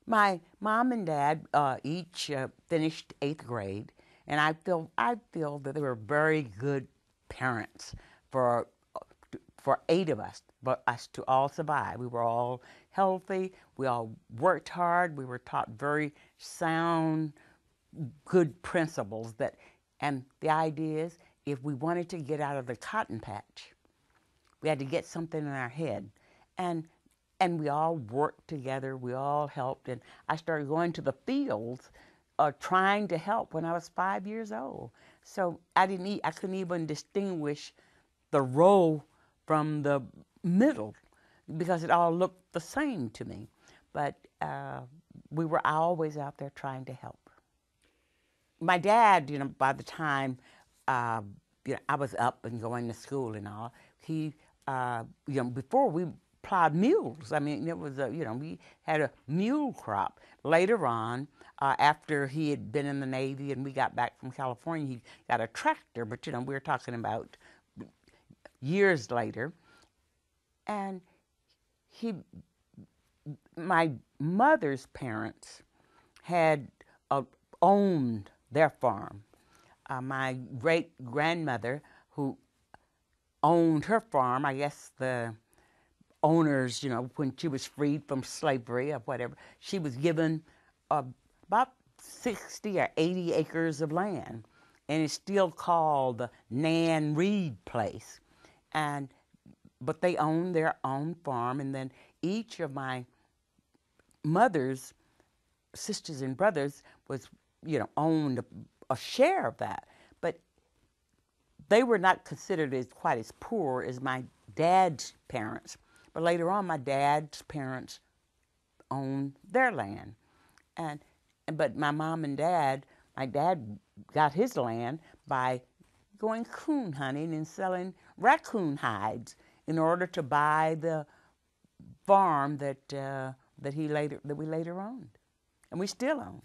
My mom and dad each finished eighth grade, and I feel that they were very good parents for for eight of us, but us to all survive. We were all healthy. We all worked hard. We were taught very sound, good principles that, and the idea is if we wanted to get out of the cotton patch, we had to get something in our head. And and we all worked together, we all helped, and I started going to the fields trying to help when I was 5 years old. So I couldn't even distinguish the row from the middle because it all looked the same to me. But we were always out there trying to help. My dad, by the time uh, I was up and going to school and all, he, before we plowed mules. I mean, it was we had a mule crop. Later on, after he had been in the Navy and we got back from California, he got a tractor. But we were talking about years later, and he, my mother's parents had uh, owned their farm. My great grandmother, who owned her farm, I guess the owners, when she was freed from slavery or whatever, she was given uh, about 60 or 80 acres of land. And it's still called the Nan Reed Place. And but they owned their own farm, and then each of my mother's sisters and brothers was, owned a share of that. But they were not considered as quite as poor as my dad's parents. But later on, my dad's parents owned their land, and but my dad got his land by going coon hunting and selling raccoon hides in order to buy the farm that we later owned, and we still own.